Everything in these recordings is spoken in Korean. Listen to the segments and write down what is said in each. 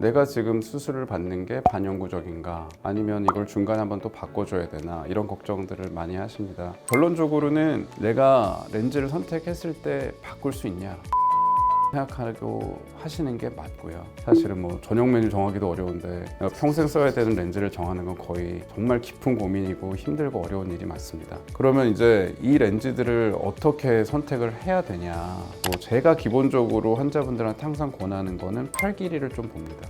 내가 지금 수술을 받는 게 반영구적인가, 아니면 이걸 중간에 한번 또 바꿔줘야 되나, 이런 걱정들을 많이 하십니다. 결론적으로는 내가 렌즈를 선택했을 때 바꿀 수 있냐 생각하고 하시는 게 맞고요. 사실은 뭐 전용 메뉴 정하기도 어려운데 평생 써야 되는 렌즈를 정하는 건 거의 정말 깊은 고민이고 힘들고 어려운 일이 맞습니다. 그러면 이제 이 렌즈들을 어떻게 선택을 해야 되냐, 뭐 제가 기본적으로 환자분들한테 항상 권하는 거는 팔 길이를 좀 봅니다.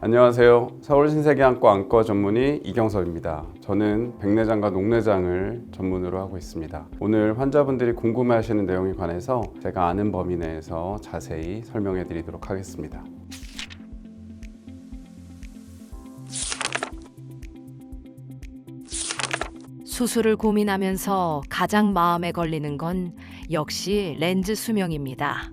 안녕하세요. 서울신세계안과 안과 전문의 이경섭입니다. 저는 백내장과 녹내장을 전문으로 하고 있습니다. 오늘 환자분들이 궁금해하시는 내용에 관해서 제가 아는 범위 내에서 자세히 설명해 드리도록 하겠습니다. 수술을 고민하면서 가장 마음에 걸리는 건 역시 렌즈 수명입니다.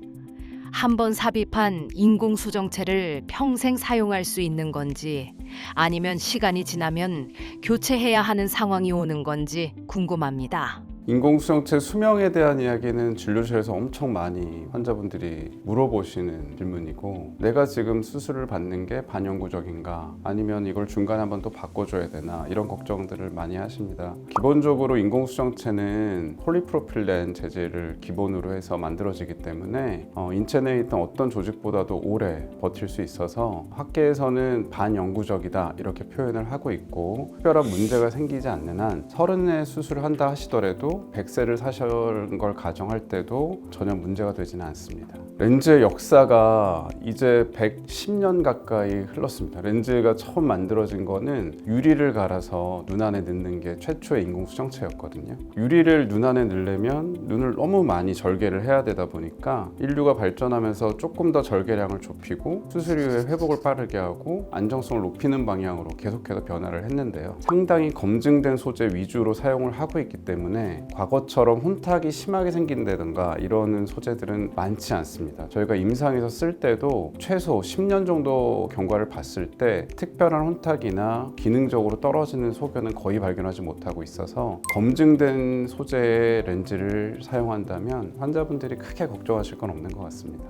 한 번 삽입한 인공수정체를 평생 사용할 수 있는 건지, 아니면 시간이 지나면 교체해야 하는 상황이 오는 건지 궁금합니다. 인공수정체 수명에 대한 이야기는 진료실에서 엄청 많이 환자분들이 물어보시는 질문이고, 내가 지금 수술을 받는 게 반영구적인가, 아니면 이걸 중간에 한번 또 바꿔줘야 되나, 이런 걱정들을 많이 하십니다. 기본적으로 인공수정체는 폴리프로필렌 재질을 기본으로 해서 만들어지기 때문에 인체 내에 있던 어떤 조직보다도 오래 버틸 수 있어서 학계에서는 반영구적이다 이렇게 표현을 하고 있고, 특별한 문제가 생기지 않는 한 30에 수술을 한다 하시더라도 100세를 사신 걸 가정할 때도 전혀 문제가 되지는 않습니다. 렌즈의 역사가 이제 110년 가까이 흘렀습니다. 렌즈가 처음 만들어진 거는 유리를 갈아서 눈 안에 넣는 게 최초의 인공수정체였거든요. 유리를 눈 안에 넣으려면 눈을 너무 많이 절개를 해야 되다 보니까 인류가 발전하면서 조금 더 절개량을 좁히고 수술 이후에 회복을 빠르게 하고 안정성을 높이는 방향으로 계속해서 변화를 했는데요. 상당히 검증된 소재 위주로 사용을 하고 있기 때문에 과거처럼 혼탁이 심하게 생긴다든가 이러는 소재들은 많지 않습니다. 저희가 임상에서 쓸 때도 최소 10년 정도 경과를 봤을 때 특별한 혼탁이나 기능적으로 떨어지는 소견은 거의 발견하지 못하고 있어서, 검증된 소재의 렌즈를 사용한다면 환자분들이 크게 걱정하실 건 없는 것 같습니다.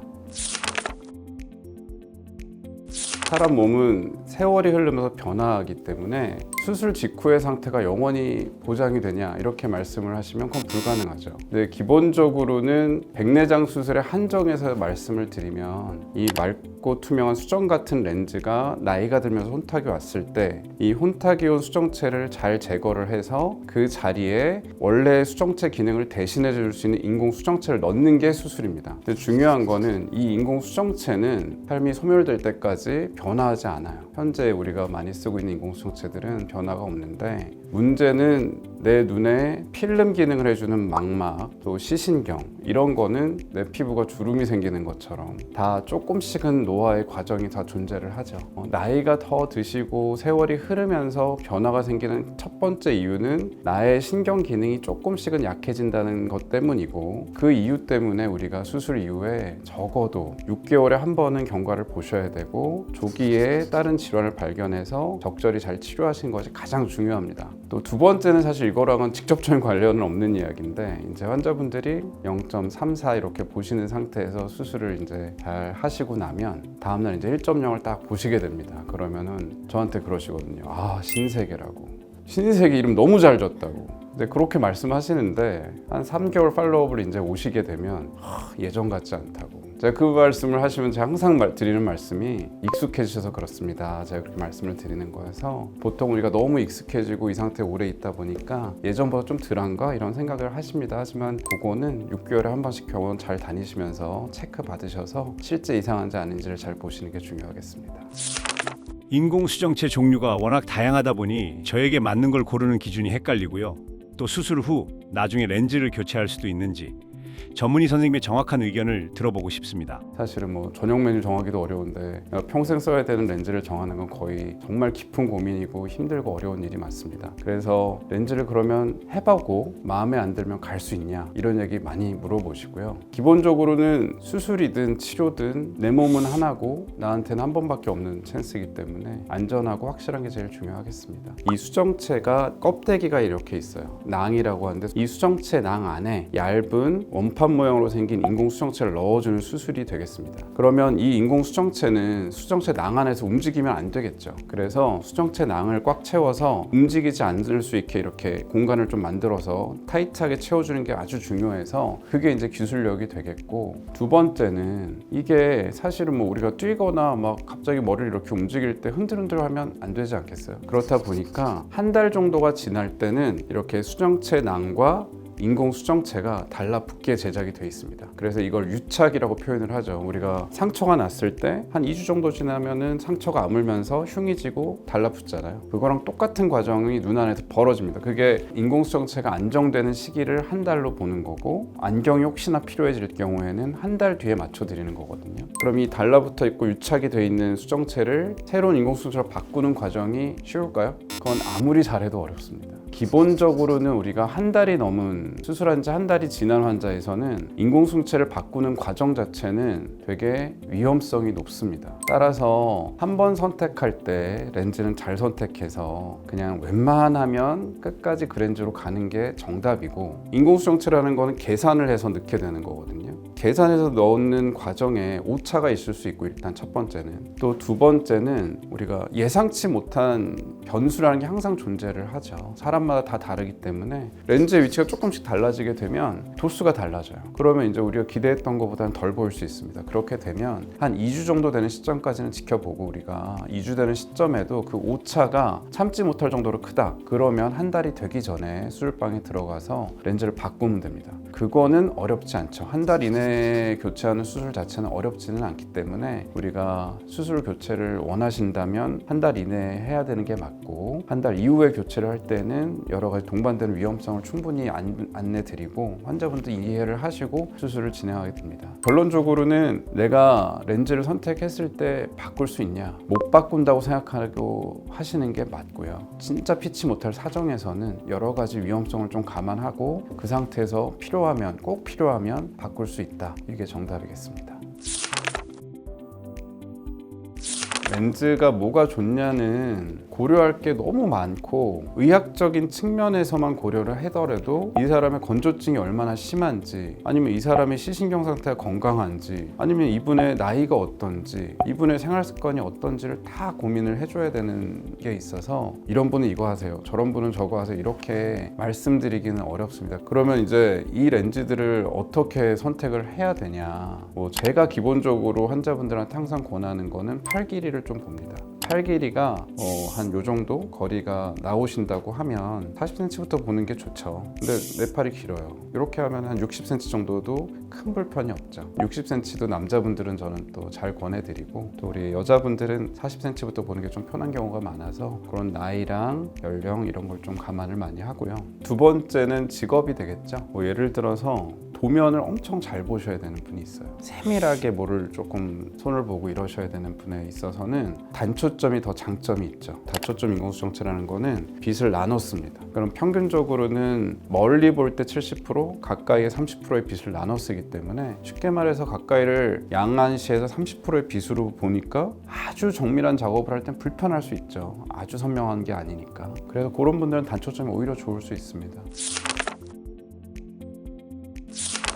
사람 몸은 세월이 흐르면서 변화하기 때문에 수술 직후의 상태가 영원히 보장이 되냐 이렇게 말씀을 하시면 그건 불가능하죠. 근데 기본적으로는 백내장 수술의 한정에서 말씀을 드리면, 이 맑고 투명한 수정 같은 렌즈가 나이가 들면서 혼탁이 왔을 때 이 혼탁이 온 수정체를 잘 제거를 해서 그 자리에 원래 수정체 기능을 대신해 줄 수 있는 인공 수정체를 넣는 게 수술입니다. 근데 중요한 거는 이 인공 수정체는 삶이 소멸될 때까지 변화하지 않아요. 현재 우리가 많이 쓰고 있는 인공 수정체들은 변화가 없는데, 문제는 내 눈에 필름 기능을 해주는 망막, 또 시신경, 이런 거는 내 피부가 주름이 생기는 것처럼 다 조금씩은 노화의 과정이 다 존재를 하죠. 나이가 더 드시고 세월이 흐르면서 변화가 생기는 첫 번째 이유는 나의 신경 기능이 조금씩은 약해진다는 것 때문이고, 그 이유 때문에 우리가 수술 이후에 적어도 6개월에 한 번은 경과를 보셔야 되고, 조기에 다른 질환을 발견해서 적절히 잘 치료하시는 것이 가장 중요합니다. 또 두 번째는 사실 이거랑은 직접적인 관련은 없는 이야기인데, 이제 환자분들이 0.34 이렇게 보시는 상태에서 수술을 이제 잘 하시고 나면 다음날 이제 1.0을 딱 보시게 됩니다. 그러면은 저한테 그러시거든요. 아, 신세계라고. 신세계 이름 너무 잘 졌다고. 근데 그렇게 말씀하시는데 한 3개월 팔로우업을 이제 오시게 되면 예전 같지 않다고. 제가 그 말씀을 하시면 제가 항상 드리는 말씀이, 익숙해지셔서 그렇습니다. 제가 그렇게 말씀을 드리는 거여서, 보통 우리가 너무 익숙해지고 이 상태에 오래 있다 보니까 예전보다 좀 덜한가 이런 생각을 하십니다. 하지만 그거는 6개월에 한 번씩 병원 잘 다니시면서 체크 받으셔서 실제 이상한지 아닌지를 잘 보시는 게 중요하겠습니다. 인공수정체 종류가 워낙 다양하다 보니 저에게 맞는 걸 고르는 기준이 헷갈리고요. 또 수술 후 나중에 렌즈를 교체할 수도 있는지 전문의 선생님의 정확한 의견을 들어보고 싶습니다. 사실은 뭐 전용 메뉴 정하기도 어려운데 평생 써야 되는 렌즈를 정하는 건 거의 정말 깊은 고민이고 힘들고 어려운 일이 맞습니다. 그래서 렌즈를 그러면 해보고 마음에 안 들면 갈 수 있냐, 이런 얘기 많이 물어보시고요. 기본적으로는 수술이든 치료든 내 몸은 하나고 나한테는 한 번밖에 없는 찬스이기 때문에 안전하고 확실한 게 제일 중요하겠습니다. 이 수정체가 껍데기가 이렇게 있어요. 낭이라고 하는데, 이 수정체 낭 안에 얇은 원판 모양으로 생긴 인공 수정체를 넣어주는 수술이 되겠습니다. 그러면 이 인공 수정체는 수정체 낭 안에서 움직이면 안 되겠죠. 그래서 수정체 낭을 꽉 채워서 움직이지 않을 수 있게 이렇게 공간을 좀 만들어서 타이트하게 채워주는 게 아주 중요해서 그게 이제 기술력이 되겠고, 두 번째는 이게 사실은 뭐 우리가 뛰거나 막 갑자기 머리를 이렇게 움직일 때 흔들흔들 하면 안 되지 않겠어요? 그렇다 보니까 한 달 정도가 지날 때는 이렇게 수정체 낭과 인공 수정체가 달라붙게 제작이 되어 있습니다. 그래서 이걸 유착이라고 표현을 하죠. 우리가 상처가 났을 때 한 2주 정도 지나면은 상처가 아물면서 흉이 지고 달라붙잖아요. 그거랑 똑같은 과정이 눈 안에서 벌어집니다. 그게 인공 수정체가 안정되는 시기를 한 달로 보는 거고, 안경이 혹시나 필요해질 경우에는 한 달 뒤에 맞춰 드리는 거거든요. 그럼 이 달라붙어 있고 유착이 되어 있는 수정체를 새로운 인공 수정체로 바꾸는 과정이 쉬울까요? 그건 아무리 잘해도 어렵습니다. 기본적으로는 우리가 한 달이 넘은, 수술한 지 한 달이 지난 환자에서는 인공수정체를 바꾸는 과정 자체는 되게 위험성이 높습니다. 따라서 한 번 선택할 때 렌즈는 잘 선택해서 그냥 웬만하면 끝까지 그 렌즈로 가는 게 정답이고, 인공수정체라는 거는 계산을 해서 넣게 되는 거거든요. 계산해서 넣는 과정에 오차가 있을 수 있고, 일단 첫 번째는. 또 두 번째는 우리가 예상치 못한 변수라는 게 항상 존재를 하죠. 사람마다 다 다르기 때문에 렌즈의 위치가 조금씩 달라지게 되면 도수가 달라져요. 그러면 이제 우리가 기대했던 것보다는 덜 보일 수 있습니다. 그렇게 되면 한 2주 정도 되는 시점까지는 지켜보고, 우리가 2주 되는 시점에도 그 오차가 참지 못할 정도로 크다, 그러면 한 달이 되기 전에 수술방에 들어가서 렌즈를 바꾸면 됩니다. 그거는 어렵지 않죠. 한 달 이내에 교체하는 수술 자체는 어렵지는 않기 때문에 우리가 수술 교체를 원하신다면 한 달 이내에 해야 되는 게 맞고, 한 달 이후에 교체를 할 때는 여러 가지 동반되는 위험성을 충분히 안내드리고 환자분들 이해를 하시고 수술을 진행하게 됩니다. 결론적으로는 내가 렌즈를 선택했을 때 바꿀 수 있냐, 못 바꾼다고 생각하고 하시는 게 맞고요. 진짜 피치 못할 사정에서는 여러 가지 위험성을 좀 감안하고 그 상태에서 필요하면, 꼭 필요하면 바꿀 수 있다. 이게 정답이겠습니다. 렌즈가 뭐가 좋냐는 고려할 게 너무 많고, 의학적인 측면에서만 고려를 하더라도 이 사람의 건조증이 얼마나 심한지, 아니면 이 사람의 시신경 상태가 건강한지, 아니면 이분의 나이가 어떤지, 이분의 생활 습관이 어떤지를 다 고민을 해줘야 되는 게 있어서, 이런 분은 이거 하세요, 저런 분은 저거 하세요, 이렇게 말씀드리기는 어렵습니다. 그러면 이제 이 렌즈들을 어떻게 선택을 해야 되냐, 뭐 제가 기본적으로 환자분들한테 항상 권하는 거는 팔 길이를 좀 봅니다. 팔 길이가 한 요 정도 거리가 나오신다고 하면 40cm부터 보는 게 좋죠. 근데 내 팔이 길어요. 이렇게 하면 한 60cm 정도도 큰 불편이 없죠. 60cm도 남자분들은 저는 또 잘 권해드리고, 또 우리 여자분들은 40cm부터 보는 게 좀 편한 경우가 많아서 그런 나이랑 연령 이런 걸 좀 감안을 많이 하고요. 두 번째는 직업이 되겠죠. 뭐 예를 들어서 도면을 엄청 잘 보셔야 되는 분이 있어요. 세밀하게 뭐를 조금 손을 보고 이러셔야 되는 분에 있어서는 단초점이 더 장점이 있죠. 다초점 인공수정체라는 거는 빛을 나눴습니다. 그럼 평균적으로는 멀리 볼 때 70%, 가까이에 30%의 빛을 나눠 쓰기 때문에, 쉽게 말해서 가까이를 양안시에서 30%의 빛으로 보니까 아주 정밀한 작업을 할 땐 불편할 수 있죠. 아주 선명한 게 아니니까. 그래서 그런 분들은 단초점이 오히려 좋을 수 있습니다.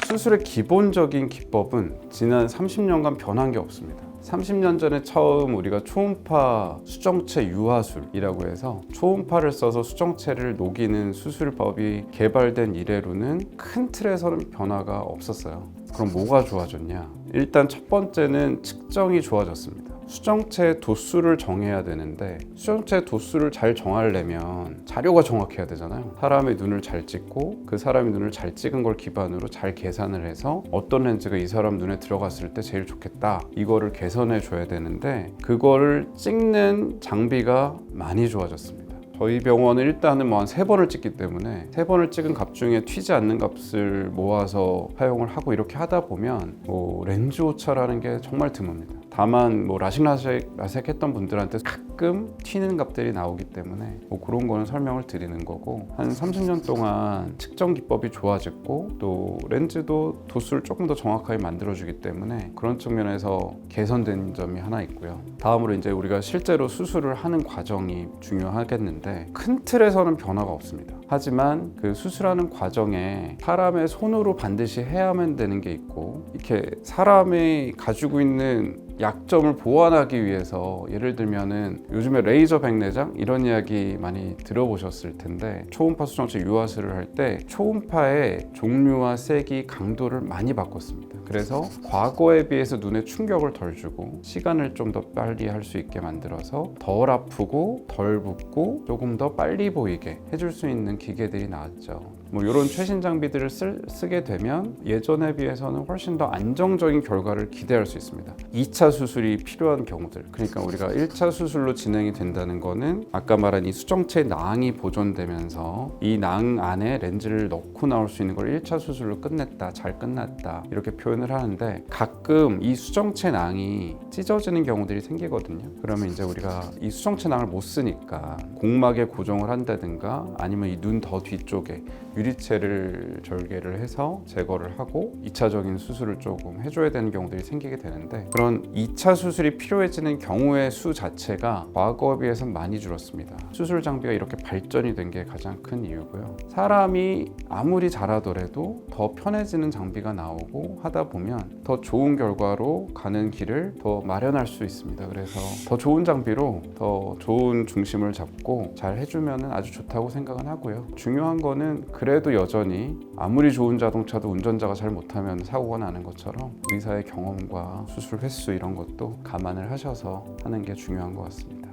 수술의 기본적인 기법은 지난 30년간 변한 게 없습니다. 30년 전에 처음 우리가 초음파 수정체 유화술이라고 해서 초음파를 써서 수정체를 녹이는 수술법이 개발된 이래로는 큰 틀에서는 변화가 없었어요. 그럼 뭐가 좋아졌냐? 일단 첫 번째는 측정이 좋아졌습니다. 수정체의 도수를 정해야 되는데, 수정체의 도수를 잘 정하려면 자료가 정확해야 되잖아요. 사람의 눈을 잘 찍고 그 사람의 눈을 잘 찍은 걸 기반으로 잘 계산을 해서 어떤 렌즈가 이 사람 눈에 들어갔을 때 제일 좋겠다, 이거를 개선해 줘야 되는데, 그거를 찍는 장비가 많이 좋아졌습니다. 저희 병원은 일단은 뭐 한 3번을 찍기 때문에 3번을 찍은 값 중에 튀지 않는 값을 모아서 사용을 하고, 이렇게 하다 보면 뭐 렌즈 오차라는 게 정말 드뭅니다. 다만 뭐 라섹했던 분들한테 가끔 튀는 값들이 나오기 때문에 뭐 그런 거는 설명을 드리는 거고, 한 30년 동안 측정 기법이 좋아졌고 또 렌즈도 도수를 조금 더 정확하게 만들어주기 때문에 그런 측면에서 개선된 점이 하나 있고요. 다음으로 이제 우리가 실제로 수술을 하는 과정이 중요하겠는데, 큰 틀에서는 변화가 없습니다. 하지만 그 수술하는 과정에 사람의 손으로 반드시 해야만 되는 게 있고, 이렇게 사람이 가지고 있는 약점을 보완하기 위해서, 예를 들면은 요즘에 레이저 백내장 이런 이야기 많이 들어보셨을 텐데, 초음파 수정체 유화술을 할 때 초음파의 종류와 세기, 강도를 많이 바꿨습니다. 그래서 과거에 비해서 눈에 충격을 덜 주고 시간을 좀 더 빨리 할 수 있게 만들어서 덜 아프고 덜 붓고 조금 더 빨리 보이게 해줄 수 있는 기계들이 나왔죠. 뭐 이런 최신 장비들을 쓰게 되면 예전에 비해서는 훨씬 더 안정적인 결과를 기대할 수 있습니다. 2차 수술이 필요한 경우들, 그러니까 우리가 1차 수술로 진행이 된다는 거는 아까 말한 이 수정체 낭이 보존되면서 이 낭 안에 렌즈를 넣고 나올 수 있는 걸 1차 수술로 끝냈다, 잘 끝났다 이렇게 표현을 하는데, 가끔 이 수정체 낭이 찢어지는 경우들이 생기거든요. 그러면 이제 우리가 이 수정체 낭을 못 쓰니까 공막에 고정을 한다든가, 아니면 이 눈 더 뒤쪽에 유리체를 절개를 해서 제거를 하고 2차적인 수술을 조금 해줘야 되는 경우들이 생기게 되는데, 그런 2차 수술이 필요해지는 경우의 수 자체가 과거에 비해서 많이 줄었습니다. 수술 장비가 이렇게 발전이 된 게 가장 큰 이유고요. 사람이 아무리 잘하더라도 더 편해지는 장비가 나오고 하다 보면 더 좋은 결과로 가는 길을 더 마련할 수 있습니다. 그래서 더 좋은 장비로 더 좋은 중심을 잡고 잘 해주면 아주 좋다고 생각은 하고요. 중요한 거는 그래도 여전히 아무리 좋은 자동차도 운전자가 잘 못하면 사고가 나는 것처럼 의사의 경험과 수술 횟수 이런 것도 감안을 하셔서 하는 게 중요한 것 같습니다.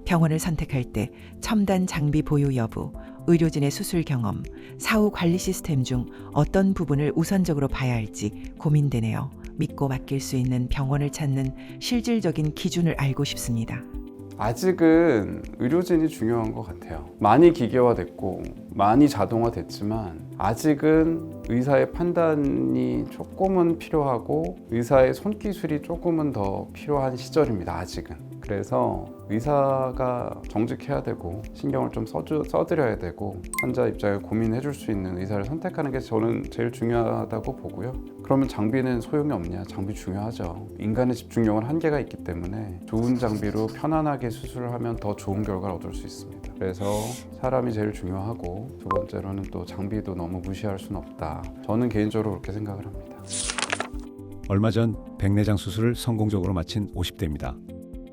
병원을 선택할 때 첨단 장비 보유 여부, 의료진의 수술 경험, 사후 관리 시스템 중 어떤 부분을 우선적으로 봐야 할지 고민되네요. 믿고 맡길 수 있는 병원을 찾는 실질적인 기준을 알고 싶습니다. 아직은 의료진이 중요한 것 같아요. 많이 기계화됐고 많이 자동화됐지만 아직은 의사의 판단이 조금은 필요하고 의사의 손기술이 조금은 더 필요한 시절입니다. 아직은. 그래서 의사가 정직해야 되고 신경을 좀 써드려야 되고 환자 입장에 고민해 줄 수 있는 의사를 선택하는 게 저는 제일 중요하다고 보고요. 그러면 장비는 소용이 없냐? 장비 중요하죠. 인간의 집중력은 한계가 있기 때문에 좋은 장비로 편안하게 수술을 하면 더 좋은 결과를 얻을 수 있습니다. 그래서 사람이 제일 중요하고, 두 번째로는 또 장비도 너무 무시할 수는 없다. 저는 개인적으로 그렇게 생각을 합니다. 얼마 전 백내장 수술을 성공적으로 마친 50대입니다.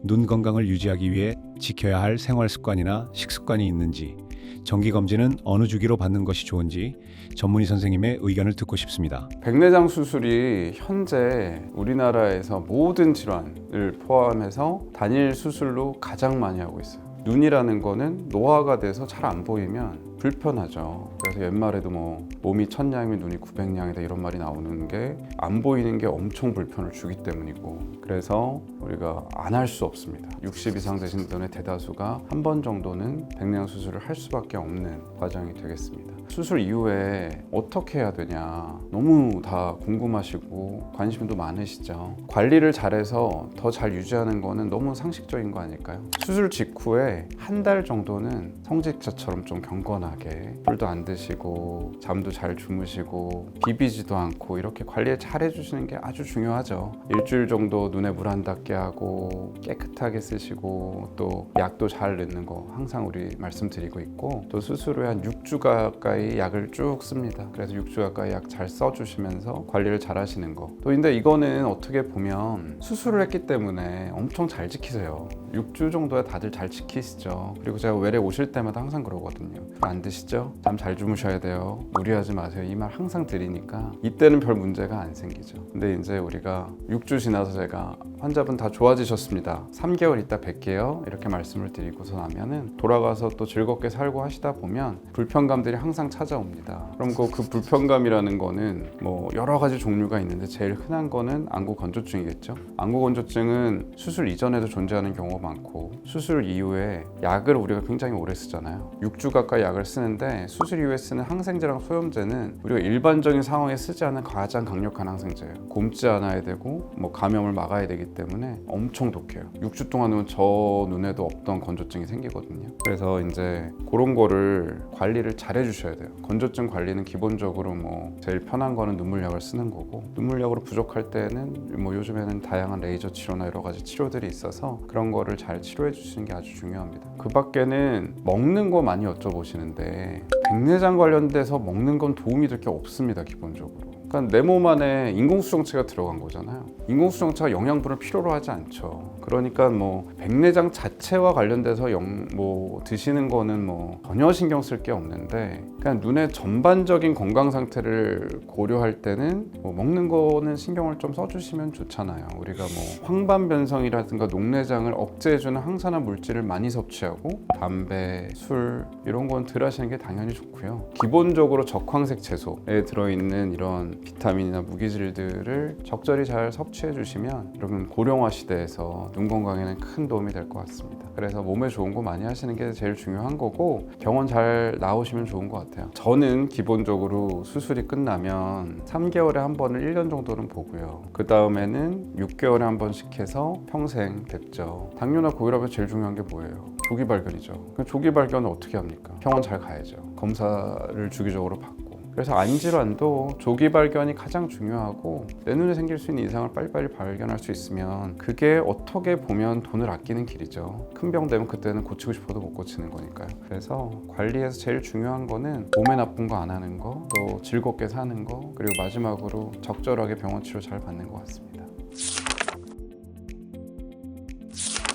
눈 건강을 유지하기 위해 지켜야 할 생활 습관이나 식습관이 있는지, 정기 검진은 어느 주기로 받는 것이 좋은지 전문의 선생님의 의견을 듣고 싶습니다. 백내장 수술이 현재 우리나라에서 모든 질환을 포함해서 단일 수술로 가장 많이 하고 있어요. 눈이라는 거는 노화가 돼서 잘 안 보이면 불편하죠. 그래서 옛말에도 뭐 몸이 천냥이면 눈이 900냥이다 이런 말이 나오는 게 안 보이는 게 엄청 불편을 주기 때문이고, 그래서 우리가 안 할 수 없습니다. 60 이상 되신 분의 대다수가 한 번 정도는 백내장 수술을 할 수밖에 없는 과정이 되겠습니다. 수술 이후에 어떻게 해야 되냐 너무 다 궁금하시고 관심도 많으시죠. 관리를 잘해서 더 잘 유지하는 거는 너무 상식적인 거 아닐까요? 수술 직후에 한 달 정도는 성직자처럼 좀 경건하게 술도 안 드시고 잠도 잘 주무시고 비비지도 않고 이렇게 관리 잘 해주시는 게 아주 중요하죠. 일주일 정도 눈에 물 안 닿게 하고 깨끗하게 쓰시고 또 약도 잘 넣는 거 항상 우리 말씀드리고 있고, 또 수술 후에 한 6주 가까이 약을 쭉 씁니다. 그래서 6주 가까이 약 잘 써주시면서 관리를 잘 하시는 거. 또 근데 이거는 어떻게 보면 수술을 했기 때문에 엄청 잘 지키세요. 6주 정도야 다들 잘 지키시죠. 그리고 제가 외래 오실 때마다 항상 그러거든요. 안 드시죠? 잠 잘 주무셔야 돼요. 무리하지 마세요. 이 말 항상 드리니까 이때는 별 문제가 안 생기죠. 근데 이제 우리가 6주 지나서 제가 환자분 다 좋아지셨습니다. 3개월 있다 뵐게요. 이렇게 말씀을 드리고서 나면은 돌아가서 또 즐겁게 살고 하시다 보면 불편감들이 항상 찾아옵니다. 그럼 그 불편감이라는 거는 뭐 여러 가지 종류가 있는데 제일 흔한 거는 안구 건조증이겠죠. 안구 건조증은 수술 이전에도 존재하는 경우가 많고 수술 이후에 약을 우리가 굉장히 오래 쓰잖아요. 6주 가까이 약을 쓰는데 수술 이후에 쓰는 항생제랑 소염제는 우리가 일반적인 상황에 쓰지 않는 가장 강력한 항생제예요. 곪지 않아야 되고 뭐 감염을 막아야 되기 때문에 엄청 독해요. 6주 동안은 저 눈에도 없던 건조증이 생기거든요. 그래서 이제 그런 거를 관리를 잘 해주셔야 돼요. 건조증 관리는 기본적으로 뭐 제일 편한 거는 눈물약을 쓰는 거고, 눈물약으로 부족할 때는 뭐 요즘에는 다양한 레이저 치료나 여러 가지 치료들이 있어서 그런 거를 잘 치료해 주시는 게 아주 중요합니다. 그 밖에는 먹는 거 많이 여쭤보시는데 백내장 관련돼서 먹는 건 도움이 될 게 없습니다. 기본적으로. 그러니까 내 몸 안에 인공수정체가 들어간 거잖아요. 인공수정체가 영양분을 필요로 하지 않죠. 그러니까 뭐 백내장 자체와 관련돼서 뭐 드시는 거는 뭐 전혀 신경 쓸 게 없는데, 그냥 눈의 전반적인 건강 상태를 고려할 때는 뭐 먹는 거는 신경을 좀 써주시면 좋잖아요. 우리가 뭐 황반변성이라든가 녹내장을 억제해주는 항산화 물질을 많이 섭취하고 담배, 술 이런 건 덜 하시는 게 당연히 좋고요. 기본적으로 적황색 채소에 들어있는 이런 비타민이나 무기질들을 적절히 잘 섭취해 주시면 여러분 고령화 시대에서 눈 건강에는 큰 도움이 될 것 같습니다. 그래서 몸에 좋은 거 많이 하시는 게 제일 중요한 거고, 병원 잘 나오시면 좋은 것 같아요. 저는 기본적으로 수술이 끝나면 3개월에 한 번을 1년 정도는 보고요. 그 다음에는 6개월에 한 번씩 해서 평생 뵙죠. 당뇨나 고혈압에 제일 중요한 게 뭐예요? 조기 발견이죠. 그 조기 발견은 어떻게 합니까? 병원 잘 가야죠. 검사를 주기적으로 받고. 그래서 안질환도 조기 발견이 가장 중요하고, 내 눈에 생길 수 있는 이상을 빨리빨리 발견할 수 있으면 그게 어떻게 보면 돈을 아끼는 길이죠. 큰 병 되면 그때는 고치고 싶어도 못 고치는 거니까요. 그래서 관리에서 제일 중요한 거는 몸에 나쁜 거 안 하는 거, 또 즐겁게 사는 거, 그리고 마지막으로 적절하게 병원 치료 잘 받는 것 같습니다.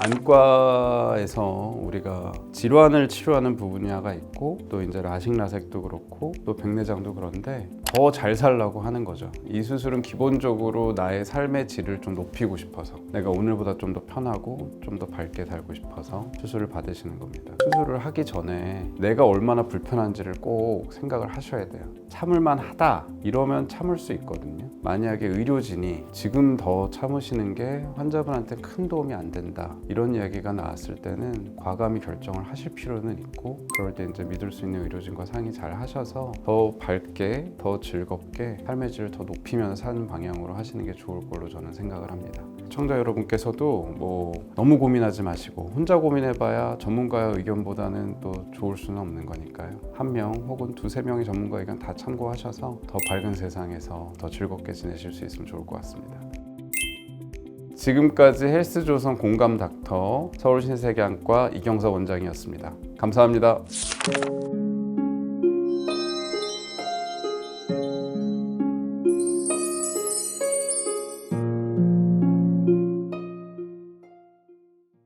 안과에서 우리가 질환을 치료하는 분야가 있고, 또 이제 라식 라섹도 그렇고 또 백내장도 그런데 더 잘 살라고 하는 거죠. 이 수술은 기본적으로 나의 삶의 질을 좀 높이고 싶어서, 내가 오늘보다 좀 더 편하고 좀 더 밝게 살고 싶어서 수술을 받으시는 겁니다. 수술을 하기 전에 내가 얼마나 불편한지를 꼭 생각을 하셔야 돼요. 참을만 하다 이러면 참을 수 있거든요. 만약에 의료진이 지금 더 참으시는 게 환자분한테 큰 도움이 안 된다 이런 이야기가 나왔을 때는 과감히 결정을 하실 필요는 있고, 그럴 때 이제 믿을 수 있는 의료진과 상의 잘 하셔서 더 밝게, 더 즐겁게 삶의 질을 더 높이면서 사는 방향으로 하시는 게 좋을 걸로 저는 생각을 합니다. 시청자 여러분께서도 뭐 너무 고민하지 마시고, 혼자 고민해봐야 전문가의 의견보다는 또 좋을 수는 없는 거니까요. 한 명 혹은 두세 명의 전문가 의견 다 참고하셔서 더 밝은 세상에서 더 즐겁게 지내실 수 있으면 좋을 것 같습니다. 지금까지 헬스조선 공감 닥터 서울신세계안과 이경서 원장이었습니다. 감사합니다.